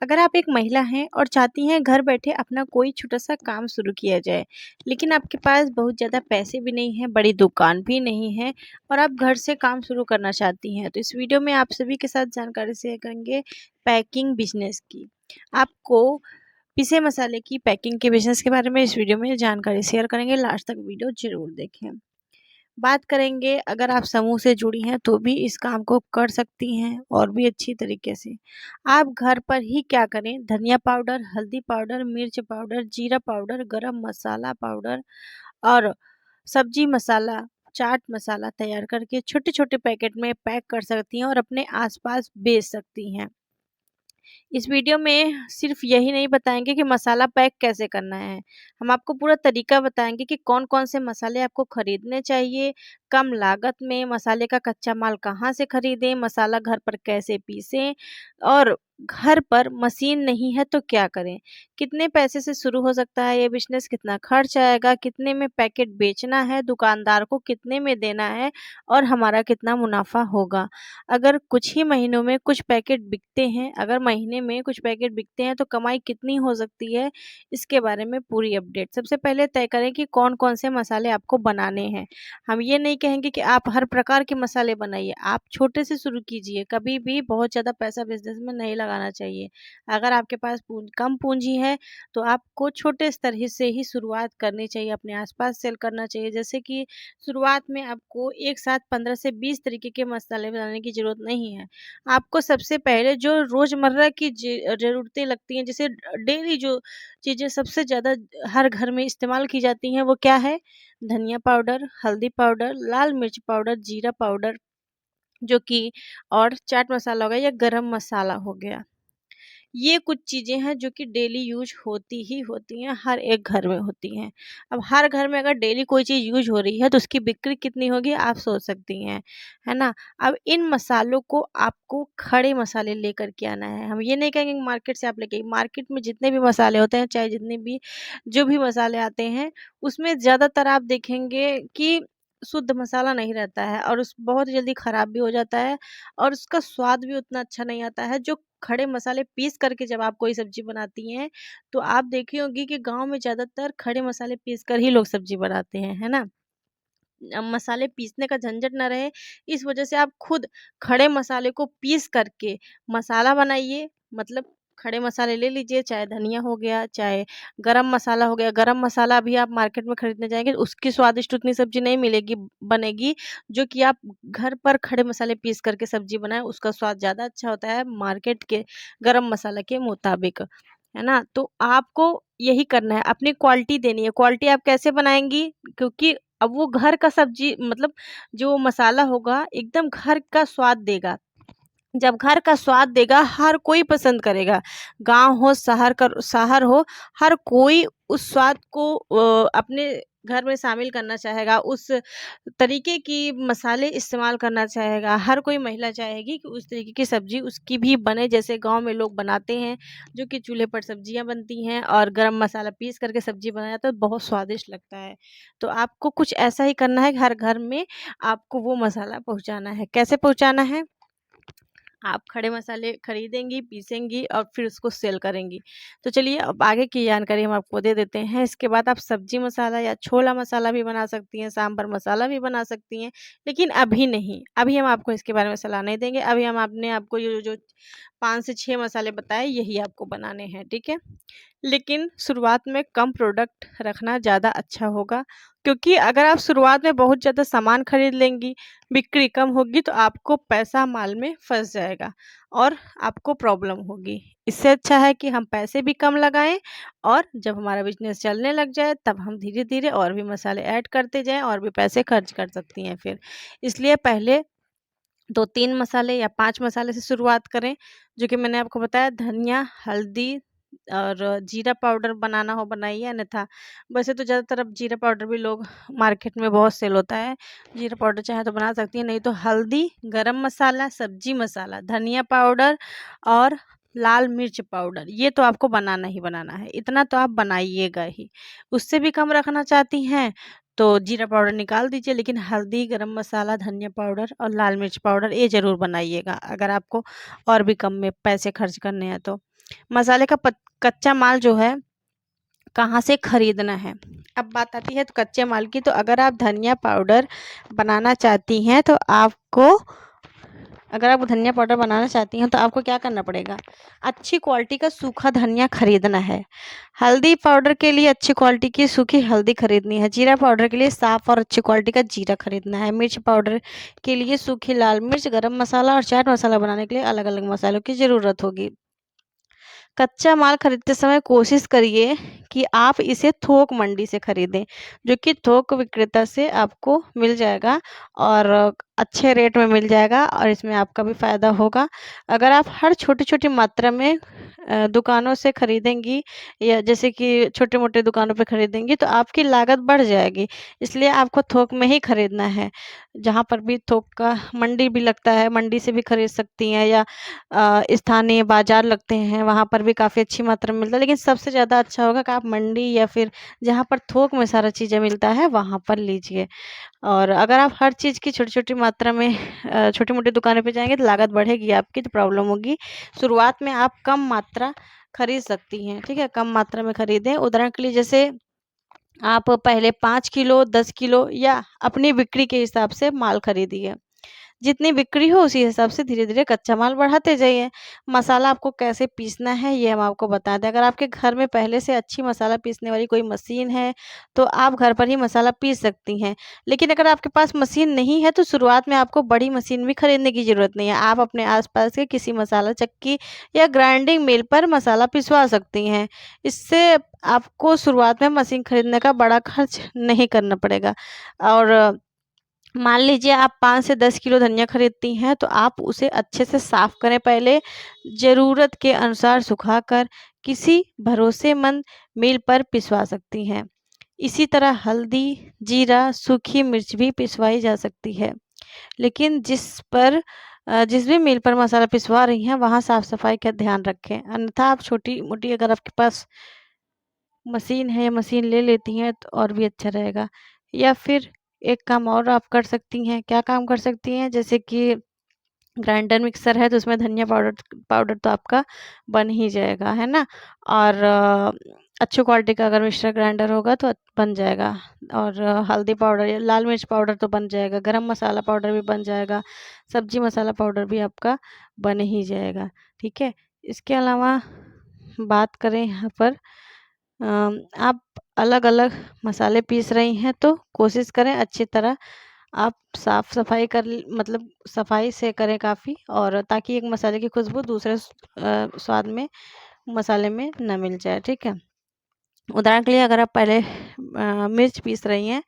अगर आप एक महिला हैं और चाहती हैं घर बैठे अपना कोई छोटा-सा काम शुरू किया जाए, लेकिन आपके पास बहुत ज़्यादा पैसे भी नहीं हैं, बड़ी दुकान भी नहीं है और आप घर से काम शुरू करना चाहती हैं, तो इस वीडियो में आप सभी के साथ जानकारी शेयर करेंगे पैकिंग बिज़नेस की। आपको पिसे मसाले की पैकिंग के बिज़नेस के बारे में इस वीडियो में जानकारी शेयर करेंगे, लास्ट तक वीडियो ज़रूर देखें। बात करेंगे अगर आप समूह से जुड़ी हैं तो भी इस काम को कर सकती हैं और भी अच्छी तरीके से। आप घर पर ही क्या करें, धनिया पाउडर, हल्दी पाउडर, मिर्च पाउडर, जीरा पाउडर, गरम मसाला पाउडर और सब्जी मसाला, चाट मसाला तैयार करके छोटे-छोटे पैकेट में पैक कर सकती हैं और अपने आस-पास बेच सकती हैं। इस वीडियो में सिर्फ यही नहीं बताएँगे कि मसाला पैक कैसे करना है। हम आपको पूरा तरीका बताएँगे कि कौन-कौन से मसाले आपको खरीदने चाहिए, कम लागत में मसाले का कच्चा माल कहाँ से खरीदें, मसाला घर पर कैसे पीसें और घर पर मशीन नहीं है तो क्या करें? कितने पैसे से शुरू हो सकता है ये बिज़नेस, कितना खर्च आएगा, कितने में पैकेट बेचना है, दुकानदार को कितने में देना है और हमारा कितना मुनाफ़ा होगा? अगर कुछ ही महीनों में कुछ पैकेट बिकते हैं, अगर महीने में कुछ पैकेट बिकते हैं तो कमाई कितनी हो सकती है, इसके बारे में पूरी अपडेट। सबसे पहले तय करें कि कौन-कौन से मसाले आपको बनाने हैं। हम ये नहीं कहेंगे कि आप हर प्रकार के मसाले बनाइए, आप छोटे से शुरू कीजिए, कभी भी बहुत ज़्यादा पैसा बिज़नेस में नहीं लगाना चाहिए। अगर आपके पास कम पूँजी है, तो आपको छोटे स्तर से ही शुरुआत करनी चाहिए, अपने आस-पास सेल करना चाहिए। जैसे कि शुरुआत में आपको एक साथ 15 से 20 तरीके के मसाले बनाने की ज़रूरत नहीं है। आपको सबसे पहले जो रोज़मर्रा की ज़रूरतें लगती हैं, जैसे डेली जो चीज़ें सबसे ज़्यादा हर घर में इस्तेमाल की जाती हैं, वो क्या है? धनिया पाउडर, हल्दी पाउडर, लाल मिर्च पाउडर, जीरा पाउडर जो कि और चाट मसाला हो गया या गरम मसाला हो गया। ये कुछ चीज़ें हैं जो कि डेली यूज़ होती ही होती हैं, हर एक घर में होती हैं। अब हर घर में अगर डेली कोई चीज़ यूज़ हो रही है तो उसकी बिक्री कितनी होगी आप सोच सकती हैं, है ना? अब इन मसालों को आपको खड़े मसाले लेकर के आना है। हम ये नहीं कहेंगे कि मार्केट से आप लेके आइए, मार्केट में जितने भी मसाले होते हैं, चाहे जितने भी जो भी मसाले आते हैं, उसमें ज़्यादातर आप देखेंगे कि शुद्ध मसाला नहीं रहता है और उस बहुत जल्दी ख़राब भी हो जाता है और उसका स्वाद भी उतना अच्छा नहीं आता है जो खड़े मसाले पीस करके जब आप कोई सब्ज़ी बनाती हैं, तो आप देखी होंगी कि गाँव में ज़्यादातर खड़े मसाले पीस कर ही लोग सब्ज़ी बनाते हैं, है ना? मसाले पीसने का झंझट ना रहे, इस वजह से आप खुद खड़े मसाले को पीस करके मसाला बनाइए। मतलब खड़े मसाले ले लीजिए, चाहे धनिया हो गया, चाहे गरम मसाला हो गया। गरम मसाला भी आप मार्केट में खरीदने जाएँगे, उसकी स्वादिष्ट उतनी सब्ज़ी नहीं मिलेगी बनेगी, जो कि आप घर पर खड़े मसाले पीस करके सब्ज़ी बनाएँ, उसका स्वाद ज़्यादा अच्छा होता है मार्केट के गरम मसाला के मुताबिक, है ना? तो आपको यही करना है, अपनी क्वालिटी देनी है। क्वालिटी आप कैसे बनाएँगी? क्योंकि अब वो घर का सब्ज़ी मतलब जो मसाला होगा एकदम घर का स्वाद देगा। जब घर का स्वाद देगा हर कोई पसंद करेगा। गाँव हो, शहर हो, हर कोई उस स्वाद को अपने घर में शामिल करना चाहेगा, उस तरीके की मसाले इस्तेमाल करना चाहेगा। हर कोई महिला चाहेगी कि उस तरीके की सब्ज़ी उसकी भी बने जैसे गाँव में लोग बनाते हैं, जो कि चूल्हे पर सब्ज़ियाँ बनती हैं और गरम मसाला पीस करके सब्ज़ी बनाया जाता है, तो बहुत स्वादिष्ट लगता है। तो आपको कुछ ऐसा ही करना है, हर घर में आपको वो मसाला पहुँचाना है। कैसे पहुँचाना है? आप खड़े मसाले खरीदेंगी, पीसेंगी और फिर उसको सेल करेंगी। तो चलिए अब आगे की जानकारी हम आपको दे देते हैं। इसके बाद आप सब्ज़ी मसाला या छोला मसाला भी बना सकती हैं, सांभर मसाला भी बना सकती हैं, लेकिन अभी नहीं। अभी हम आपको इसके बारे में सलाह नहीं देंगे। अभी हम आपने आपको जो 5 से 6 मसाले बताए यही आपको बनाने हैं, ठीक है? लेकिन शुरुआत में कम प्रोडक्ट रखना ज़्यादा अच्छा होगा क्योंकि अगर आप शुरुआत में बहुत ज़्यादा सामान खरीद लेंगी, बिक्री कम होगी तो आपको पैसा माल में फँस जाएगा और आपको प्रॉब्लम होगी। इससे अच्छा है कि हम पैसे भी कम लगाएँ और जब हमारा बिज़नेस चलने लग जाए तब हम धीरे-धीरे और भी मसाले ऐड करते जाएँ और भी पैसे खर्च कर सकती हैं फिर। इसलिए पहले 2-3 मसाले या 5 मसाले से शुरुआत करें, जो कि मैंने आपको बताया धनिया, हल्दी और जीरा पाउडर बनाना हो बनाइए, अन्यथा वैसे तो ज़्यादातर अब जीरा पाउडर भी लोग मार्केट में बहुत सेल होता है। जीरा पाउडर चाहे तो बना सकती हैं, नहीं तो हल्दी, गरम मसाला, सब्ज़ी मसाला, धनिया पाउडर और लाल मिर्च पाउडर, ये तो आपको बनाना ही बनाना है, इतना तो आप बनाइएगा ही। उससे भी कम रखना चाहती हैं तो जीरा पाउडर निकाल दीजिए, लेकिन हल्दी, गरम मसाला, धनिया पाउडर और लाल मिर्च पाउडर ये ज़रूर बनाइएगा, अगर आपको और भी कम में पैसे खर्च करने हैं तो। मसाले का कच्चा माल जो है कहाँ से खरीदना है। अब बात आती है तो कच्चे माल की, तो अगर आप धनिया पाउडर बनाना चाहती हैं तो आपको अगर आप धनिया पाउडर बनाना चाहती हैं तो आपको क्या करना पड़ेगा, अच्छी क्वालिटी का सूखा धनिया खरीदना है। हल्दी पाउडर के लिए अच्छी क्वालिटी की सूखी हल्दी खरीदनी है। जीरा पाउडर के लिए साफ़ और अच्छी क्वालिटी का जीरा खरीदना है। मिर्च पाउडर के लिए सूखी लाल मिर्च, गरम मसाला और चाट मसाला बनाने के लिए अलग अलग मसालों की ज़रूरत होगी। कच्चा माल खरीदते समय कोशिश करिए कि आप इसे थोक मंडी से खरीदें, जो कि थोक विक्रेता से आपको मिल जाएगा और अच्छे रेट में मिल जाएगा और इसमें आपका भी फ़ायदा होगा। अगर आप हर छोटी-छोटी मात्रा में दुकानों से खरीदेंगी या जैसे कि छोटे-मोटे दुकानों पे खरीदेंगी तो आपकी लागत बढ़ जाएगी, इसलिए आपको थोक में ही खरीदना है। जहाँ पर भी थोक का मंडी भी लगता है, मंडी से भी खरीद सकती हैं या स्थानीय बाज़ार लगते हैं, वहाँ पर भी काफ़ी अच्छी मात्रा में मिलता है। लेकिन सबसे ज़्यादा अच्छा होगा कि आप मंडी या फिर जहाँ पर थोक में सारा चीज़ें मिलता है, वहाँ पर लीजिए। और अगर आप हर चीज़ की छोटी-छोटी मात्रा में छोटी-मोटी दुकानों पे जाएँगे तो लागत बढ़ेगी आपकी, तो प्रॉब्लम होगी। शुरुआत में आप कम मात्रा खरीद सकती हैं, ठीक है? कम मात्रा में खरीदें। उदाहरण के लिए जैसे आप पहले 5 किलो, 10 किलो या अपनी बिक्री के हिसाब से माल खरीदिए। जितनी बिक्री हो उसी हिसाब से धीरे-धीरे कच्चा माल बढ़ाते जाइए। मसाला आपको कैसे पीसना है ये हम आपको बता दें। अगर आपके घर में पहले से अच्छी मसाला पीसने वाली कोई मशीन है, तो आप घर पर ही मसाला पीस सकती हैं। लेकिन अगर आपके पास मशीन नहीं है तो शुरुआत में आपको बड़ी मशीन भी खरीदने की ज़रूरत नहीं है। आप अपने आस-पास के किसी मसाला चक्की या ग्राइंडिंग मिल पर मसाला पिसवा सकती हैं। इससे आपको शुरुआत में मशीन खरीदने का बड़ा खर्च नहीं करना पड़ेगा। और मान लीजिए आप 5 से 10 किलो धनिया खरीदती हैं, तो आप उसे अच्छे से साफ़ करें पहले, ज़रूरत के अनुसार सुखाकर किसी भरोसेमंद मिल पर पिसवा सकती हैं। इसी तरह हल्दी, जीरा, सूखी मिर्च भी पिसवाई जा सकती है। लेकिन जिस भी मिल पर मसाला पिसवा रही हैं, वहाँ साफ़-सफ़ाई का ध्यान रखें। अन्यथा आप छोटी-मोटी अगर आपके पास मशीन है, मशीन ले लेती हैं तो और भी अच्छा रहेगा। या फिर एक काम और आप कर सकती हैं, क्या काम कर सकती हैं? जैसे कि ग्राइंडर मिक्सर है तो उसमें धनिया पाउडर पाउडर तो आपका बन ही जाएगा, है ना? और अच्छी क्वालिटी का अगर मिक्सर ग्राइंडर होगा तो बन जाएगा। और हल्दी पाउडर या लाल मिर्च पाउडर तो बन जाएगा, गरम मसाला पाउडर भी बन जाएगा, सब्ज़ी मसाला पाउडर भी आपका बन ही जाएगा, ठीक है? इसके अलावा बात करें यहाँ पर आप अलग-अलग मसाले पीस रही हैं तो कोशिश करें अच्छी तरह आप साफ-सफाई कर ल मतलब सफाई से करें काफ़ी, और ताकि एक मसाले की खुशबू दूसरे स्वाद में मसाले में ना मिल जाए, ठीक है? उदाहरण के लिए अगर आप पहले मिर्च पीस रही हैं,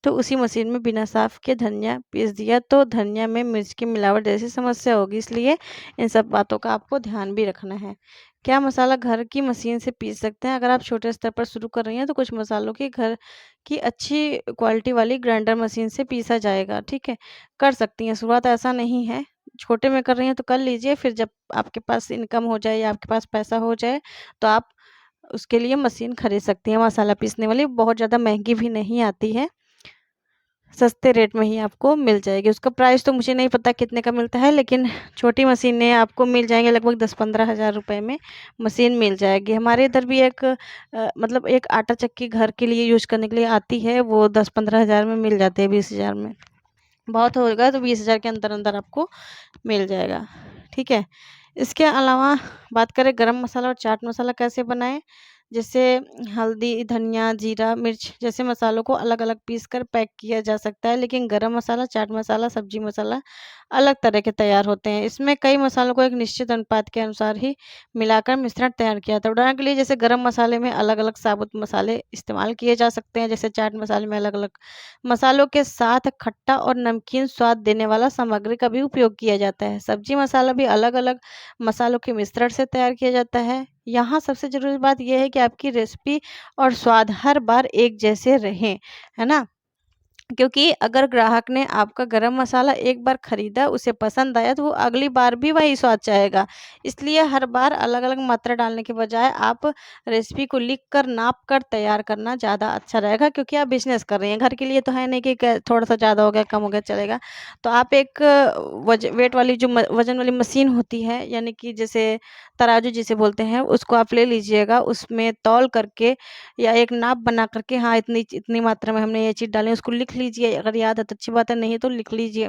तो उसी मशीन में बिना साफ़ किए धनिया पीस दिया तो धनिया में मिर्च की मिलावट जैसी समस्या होगी, इसलिए इन सब बातों का आपको ध्यान भी रखना है। क्या मसाला घर की मशीन से पीस सकते हैं? अगर आप छोटे स्तर पर शुरू कर रही हैं, तो कुछ मसालों की घर की अच्छी क्वालिटी वाली ग्राइंडर मशीन से पीसा जाएगा, ठीक है? कर सकती हैं, शुरुआत ऐसा नहीं है। छोटे में कर रही हैं तो कर लीजिए, फिर जब आपके पास इनकम हो जाए या आपके पास पैसा हो जाए, तो आप उसके लिए मशीन खरीद सकती हैं मसाला पीसने वाली, बहुत ज़्यादा महँगी भी नहीं आती है, सस्ते रेट में ही आपको मिल जाएगी। उसका प्राइस तो मुझे नहीं पता कितने का मिलता है, लेकिन छोटी मशीनें आपको मिल जाएँगी लगभग 10-15 हज़ार रुपए में मशीन मिल जाएगी। हमारे इधर भी एक मतलब एक आटा चक्की घर के लिए यूज़ करने के लिए आती है, वो 10-15 हज़ार में मिल जाती है, 20 हज़ार में। बहुत होगा तो 20 हज़ार के अंदर-अंदर आपको मिल जाएगा, ठीक है? इसके अलावा बात करें गरम मसाला और चाट मसाला कैसे बनाएँ? जैसे हल्दी, धनिया, जीरा, मिर्च जैसे मसालों को अलग-अलग पीस कर पैक किया जा सकता है, लेकिन गरम मसाला, चाट मसाला, सब्ज़ी मसाला अलग तरह के तैयार होते हैं। इसमें कई मसालों को एक निश्चित अनुपात के अनुसार ही मिलाकर मिश्रण तैयार किया जाता है। उदाहरण के लिए जैसे गरम मसाले में अलग-अलग साबुत मसाले इस्तेमाल किए जा सकते हैं, जैसे चाट मसाले में अलग-अलग मसालों के साथ खट्टा और नमकीन स्वाद देने वाला सामग्री का भी उपयोग किया जाता है। सब्जी मसाला भी अलग-अलग मसालों के मिश्रण से तैयार किया जाता है। यहाँ सबसे ज़रूरी बात ये है कि आपकी रेसिपी और स्वाद हर बार एक जैसे रहें, है ना? क्योंकि अगर ग्राहक ने आपका गरम मसाला एक बार खरीदा, उसे पसंद आया, तो वो अगली बार भी वही स्वाद चाहेगा। इसलिए हर बार अलग-अलग मात्रा डालने के बजाय आप रेसिपी को लिख कर, नाप कर तैयार करना ज़्यादा अच्छा रहेगा, क्योंकि आप बिज़नेस कर रही हैं। घर के लिए तो है नहीं कि क थोड़ा-सा ज़्यादा हो गया, कम हो गया चलेगा। तो आप एक वेट वाली जो वज़न वाली मशीन होती है, यानी कि जैसे तराजू जिसे बोलते हैं, उसको आप ले लीजिएगा। उसमें तौल करके या एक नाप बना करके, हाँ, इतनी इतनी मात्रा में हमने ये चीज़ डाली है, उसको लिख लीजिए। अगर याद है तो अच्छी बात है, नहीं है तो लिख लीजिए।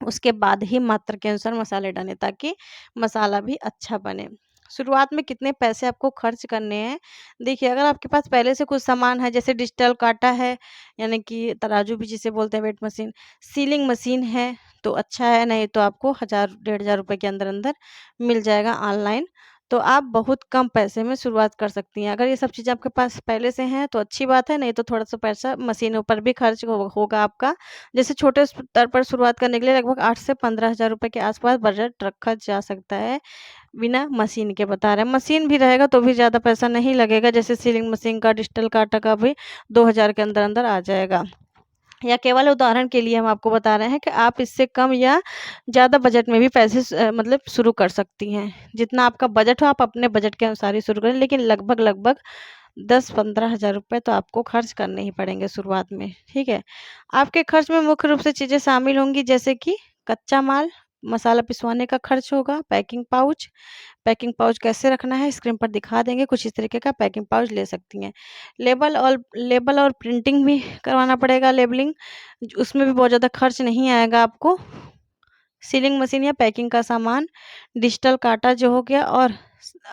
उसके बाद ही मात्रा के अनुसार मसाले डालें, ताकि मसाला भी अच्छा बने। शुरुआत में कितने पैसे आपको खर्च करने हैं? देखिए, अगर आपके पास पहले से कुछ सामान है, जैसे डिजिटल काँटा है, यानी कि तराजू भी जिसे बोलते हैं, वेट मशीन, सीलिंग मशीन है, तो अच्छा है, नहीं तो आपको 1000 डेढ़ हज़ार रुपए के अंदर-अंदर मिल जाएगा ऑनलाइन। तो आप बहुत कम पैसे में शुरुआत कर सकती हैं। अगर ये सब चीज़ें आपके पास पहले से हैं तो अच्छी बात है, नहीं तो थोड़ा-सा पैसा मशीनों पर भी खर्च होगा आपका। जैसे छोटे स्तर पर शुरुआत करने के लिए लगभग 8 से 15,000 रुपए के आस-पास बजट रखा जा सकता है, बिना मशीन के बता रहे हैं। मशीन भी रहेगा तो भी ज़्यादा पैसा नहीं लगेगा, जैसे सीलिंग मशीन का, डिजिटल कांटा का भी 2000 के अंदर-अंदर आ जाएगा। या केवल उदाहरण के लिए हम आपको बता रहे हैं कि आप इससे कम या ज़्यादा बजट में भी पैसे मतलब शुरू कर सकती हैं। जितना आपका बजट हो, आप अपने बजट के अनुसार ही शुरू करें, लेकिन लगभग-लगभग 10-15 हज़ार रुपए तो आपको खर्च करने ही पड़ेंगे शुरुआत में, ठीक है? आपके खर्च में मुख्य रूप से चीज़ें शामिल होंगी, जैसे कि कच्चा माल, मसाला पिसवाने का खर्च होगा, पैकिंग पाउच कैसे रखना है स्क्रीन पर दिखा देंगे, कुछ इस तरीके का पैकिंग पाउच ले सकती हैं। लेबल और प्रिंटिंग भी करवाना पड़ेगा, लेबलिंग, उसमें भी बहुत ज़्यादा खर्च नहीं आएगा आपको। सीलिंग मशीन या पैकिंग का सामान, डिजिटल कांटा जो हो गया, और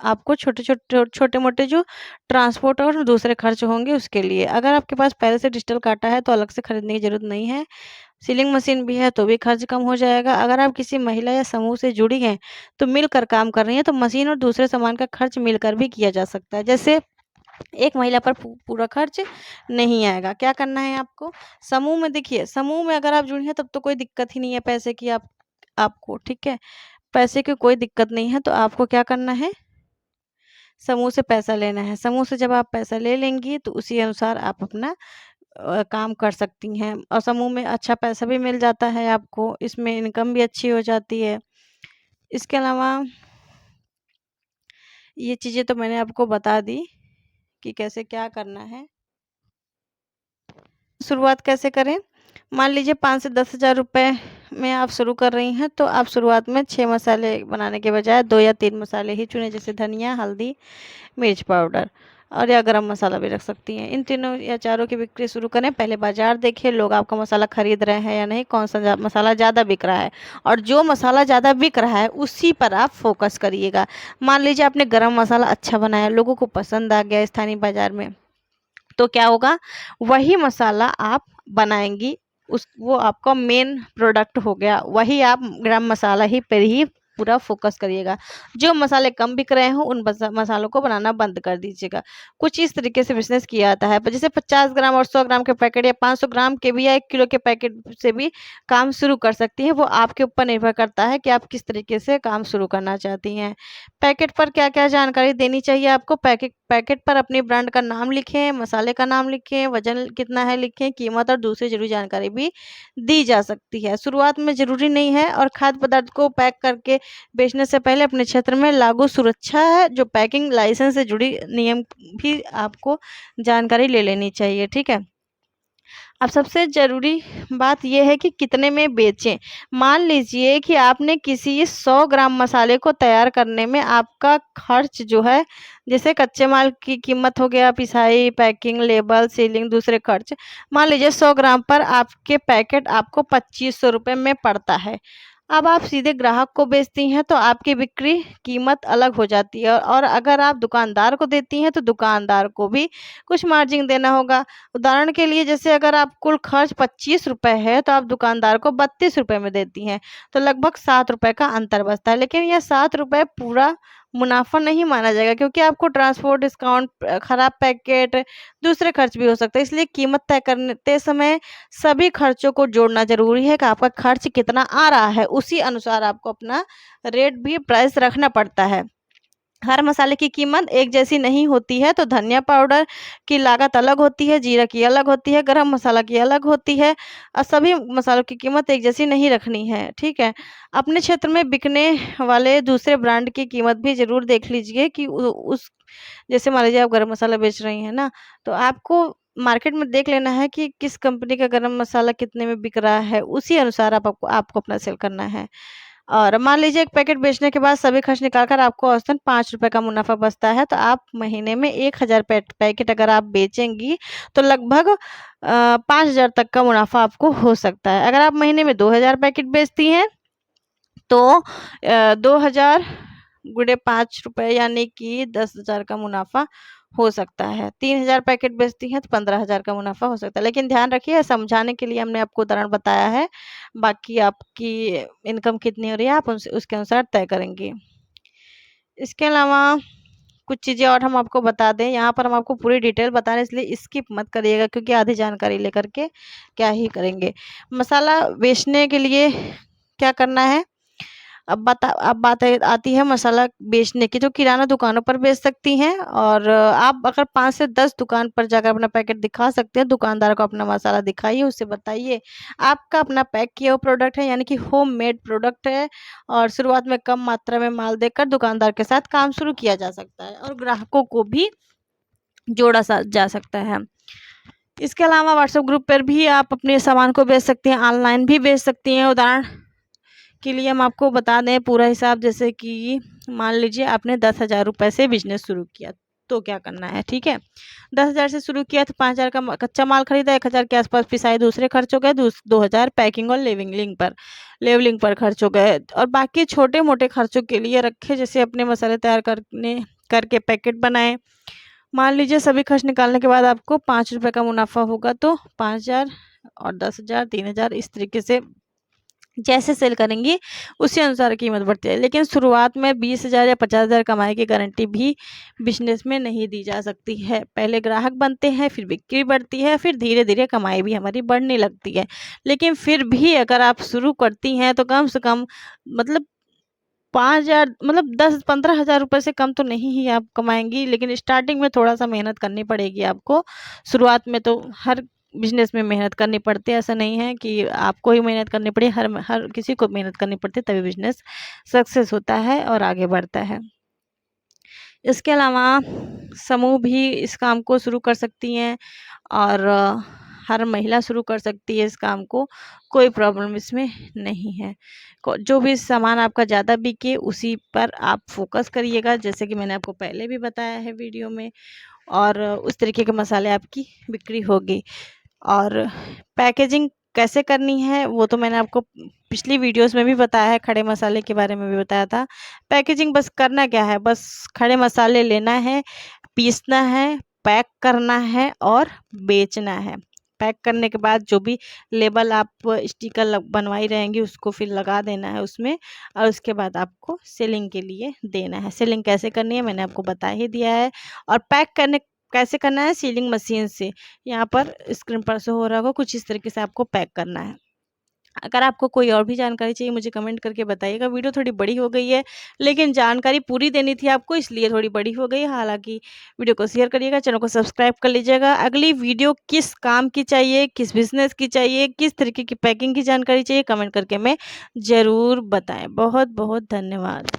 आपको छोटे-मोटे जो ट्रांसपोर्ट और दूसरे खर्च होंगे उसके लिए। अगर आपके पास पहले से डिजिटल कांटा है तो अलग से खरीदने की ज़रूरत नहीं है। सीलिंग मशीन भी है तो भी खर्च कम हो जाएगा। अगर आप किसी महिला या समूह से जुड़ी हैं, तो मिलकर काम कर रही हैं, तो मशीन और दूसरे सामान का खर्च मिलकर भी किया जा सकता है। जैसे एक महिला पर पूरा खर्च नहीं आएगा। क्या करना है आपको? समूह में, देखिए, समूह में अगर आप जुड़ी हैं तब तो कोई दिक्कत ही नहीं है पैसे की, आपको, ठीक है? पैसे की कोई दिक्कत नहीं है, तो आपको क्या करना है? समूह से पैसा लेना है। समूह से जब आप पैसा ले लेंगी तो उसी अनुसार आप अपना काम कर सकती हैं, और समूह में अच्छा पैसा भी मिल जाता है आपको, इसमें इनकम भी अच्छी हो जाती है। इसके अलावा ये चीज़ें तो मैंने आपको बता दी कि कैसे क्या करना है। शुरुआत कैसे करें? मान लीजिए 5 से 10,000 रुपए में आप शुरू कर रही हैं, तो आप शुरुआत में 6 मसाले बनाने के बजाय 2 या 3 मसाले ही चुनें, जैसे धनिया, हल्दी, मिर्च पाउडर, और या गरम मसाला भी रख सकती हैं। इन तीनों या चारों की बिक्री शुरू करें। पहले बाज़ार देखिए, लोग आपका मसाला खरीद रहे हैं या नहीं, कौन-सा मसाला ज़्यादा बिक रहा है, और जो मसाला ज़्यादा बिक रहा है, उसी पर आप फ़ोकस करिएगा। मान लीजिए आपने गरम मसाला अच्छा बनाया, लोगों को पसंद आ गया स्थानीय बाज़ार में, तो क्या होगा, वही मसाला आप बनाएँगी, उस वो आपका मेन प्रोडक्ट हो गया। वही आप गरम मसाला ही पर ही पूरा फ़ोकस करिएगा। जो मसाले कम बिक रहे हों, उन मसालों को बनाना बंद कर दीजिएगा। कुछ इस तरीके से बिज़नेस किया जाता है। जैसे 50 ग्राम और 100 ग्राम के पैकेट, या 500 ग्राम के भी, या 1 किलो के पैकेट से भी काम शुरू कर सकती हैं। वो आपके ऊपर निर्भर करता है कि आप किस तरीके से काम शुरू करना चाहती हैं। पैकेट पर क्या-क्या जानकारी देनी चाहिए आपको? पैकेट पर अपने ब्रांड का नाम लिखें, मसाले का नाम लिखें, वज़न कितना है लिखें, कीमत और दूसरी ज़रूरी जानकारी भी दी जा सकती है। शुरुआत में ज़रूरी नहीं है, और खाद्य पदार्थ को पैक करके बेचने से पहले अपने क्षेत्र में लागू सुरक्षा है, जो पैकिंग लाइसेंस से जुड़ी नियम भी आपको जानकारी ले लेनी चाहिए, ठीक है? अब सबसे ज़रूरी बात ये है कि कितने में बेचें। मान लीजिए कि आपने किसी 100 ग्राम मसाले को तैयार करने में आपका खर्च जो है, जैसे कच्चे माल की कीमत हो गया, पिसाई, पैकिंग, लेबल, सीलिंग, दूसरे खर्च। मान लीजिए 100 ग्राम पर आपके पैकेट आपको 2500 रुपए में पड़ता है। अब आप सीधे ग्राहक को बेचती हैं तो आपकी बिक्री कीमत अलग हो जाती है, और अगर आप दुकानदार को देती हैं तो दुकानदार को भी कुछ मार्जिन देना होगा। उदाहरण के लिए, जैसे अगर आप कुल खर्च 25 रुपए है, तो आप दुकानदार को 32 रुपए में देती हैं, तो लगभग 7 रुपए का अंतर बचता है। लेकिन यह 7 रुपए पूरा मुनाफा नहीं माना जाएगा, क्योंकि आपको ट्रांसपोर्ट डिस्काउंट, खराब पैकेट, दूसरे खर्च भी हो सकते हैं। इसलिए कीमत तय करते समय सभी खर्चों को जोड़ना ज़रूरी है कि आपका खर्च कितना आ रहा है, उसी अनुसार आपको अपना रेट भी प्राइस रखना पड़ता है। हर मसाले की कीमत एक जैसी नहीं होती है। तो धनिया पाउडर की लागत अलग होती है, जीरा की अलग होती है, गरम मसाला की अलग होती है और सभी मसालों की कीमत एक जैसी नहीं रखनी है, ठीक है। अपने क्षेत्र में बिकने वाले दूसरे ब्रांड की कीमत भी ज़रूर देख लीजिए कि उस जैसे मान लीजिए आप गरम मसाला बेच रही हैं ना, तो आपको मार्केट में देख लेना है कि किस कंपनी का गरम मसाला कितने में बिक रहा है, उसी अनुसार आपको आपको अपना सेल करना है। और मान लीजिए एक पैकेट बेचने के बाद सभी खर्च निकालकर आपको औसतन ₹5 का मुनाफ़ा बचता है, तो आप महीने में 1000 पैकेट अगर आप बेचेंगी, तो लगभग 5000 तक का मुनाफ़ा आपको हो सकता है। अगर आप महीने में 2000 पैकेट बेचती हैं, तो 2000 गुणे ₹5 यानी कि 10,000 का मुनाफ़ा हो सकता है। 3000 पैकेट बेचती हैं तो 15,000 का मुनाफ़ा हो सकता है। लेकिन ध्यान रखिए, समझाने के लिए हमने आपको उदाहरण बताया है, बाकी आपकी इनकम कितनी हो रही है आप उनसे उसके अनुसार तय करेंगी। इसके अलावा कुछ चीज़ें और हम आपको बता दें, यहाँ पर हम आपको पूरी डिटेल बता रहे हैं, इसलिए स्किप मत करिएगा क्योंकि आधी जानकारी लेकर के क्या ही करेंगे। मसाला बेचने के लिए क्या करना है? अब बात आती है मसाला बेचने की, जो किराना दुकानों पर बेच सकती हैं और आप अगर 5 से 10 दुकान पर जाकर अपना पैकेट दिखा सकते हैं, दुकानदार को अपना मसाला दिखाइए, उससे बताइए आपका अपना पैक किया हुआ प्रोडक्ट है, यानी कि होममेड प्रोडक्ट है और शुरुआत में कम मात्रा में माल देकर दुकानदार के साथ काम शुरू किया जा सकता है और ग्राहकों को भी जा सकता है। इसके अलावा व्हाट्सएप ग्रुप पर भी आप अपने सामान को बेच सकती हैं, ऑनलाइन भी बेच सकती हैं। उदाहरण के लिए हम आपको बता दें पूरा हिसाब, जैसे कि मान लीजिए आपने 10,000 रुपये से बिजनेस शुरू किया, तो क्या करना है, ठीक है। 10,000 से शुरू किया तो 5,000 का कच्चा माल खरीदा, 1,000 के आसपास पिसाई दूसरे खर्च हो गए, 2,000 पैकिंग और लेवलिंग पर खर्च हो गए और बाकी छोटे मोटे खर्चों के लिए रखे, जैसे अपने मसाले तैयार करके पैकेट बनाए। मान लीजिए सभी खर्च निकालने के बाद आपको ₹5 का मुनाफा होगा, तो 5,000 और 10,000 3,000 इस तरीके से जैसे सेल करेंगी उसी अनुसार कीमत बढ़ती है। लेकिन शुरुआत में 20,000 या 50,000 कमाई की गारंटी भी बिजनेस में नहीं दी जा सकती है। पहले ग्राहक बनते हैं, फिर बिक्री बढ़ती है, फिर धीरे धीरे कमाई भी हमारी बढ़ने लगती है। लेकिन फिर भी अगर आप शुरू करती हैं तो कम से कम मतलब 5,000 मतलब 10-15,000 रुपये से कम तो नहीं ही आप कमाएंगी। लेकिन स्टार्टिंग में थोड़ा सा मेहनत करनी पड़ेगी आपको। शुरुआत में तो हर बिजनेस में मेहनत करनी पड़ती है, ऐसा नहीं है कि आपको ही मेहनत करनी पड़े, हर किसी को मेहनत करनी पड़ती है, तभी बिजनेस सक्सेस होता है और आगे बढ़ता है। इसके अलावा समूह भी इस काम को शुरू कर सकती हैं और हर महिला शुरू कर सकती है इस काम को, कोई प्रॉब्लम इसमें नहीं है। जो भी सामान आपका ज़्यादा बिके उसी पर आप फोकस करिएगा, जैसे कि मैंने आपको पहले भी बताया है वीडियो में, और उस तरीके के मसाले आपकी बिक्री होगी। और पैकेजिंग कैसे करनी है वो तो मैंने आपको पिछली वीडियोस में भी बताया है, खड़े मसाले के बारे में भी बताया था। पैकेजिंग बस करना क्या है, बस खड़े मसाले लेना है, पीसना है, पैक करना है और बेचना है। पैक करने के बाद जो भी लेबल आप स्टिकर बनवाई रहेंगी उसको फिर लगा देना है उसमें, और उसके बाद आपको सेलिंग के लिए देना है। सेलिंग कैसे करनी है मैंने आपको बता ही दिया है। और पैक करने कैसे करना है, सीलिंग मशीन से, यहाँ पर स्क्रीन पर शो हो रहा होगा, कुछ इस तरीके से आपको पैक करना है। अगर आपको कोई और भी जानकारी चाहिए मुझे कमेंट करके बताइएगा। वीडियो थोड़ी बड़ी हो गई है, लेकिन जानकारी पूरी देनी थी आपको, इसलिए थोड़ी बड़ी हो गई। हालांकि वीडियो को शेयर करिएगा, चैनल को सब्सक्राइब कर लीजिएगा। अगली वीडियो किस काम की चाहिए, किस बिजनेस की चाहिए, किस तरीके की पैकिंग की जानकारी चाहिए, कमेंट करके मैं ज़रूर बताएं। बहुत बहुत धन्यवाद।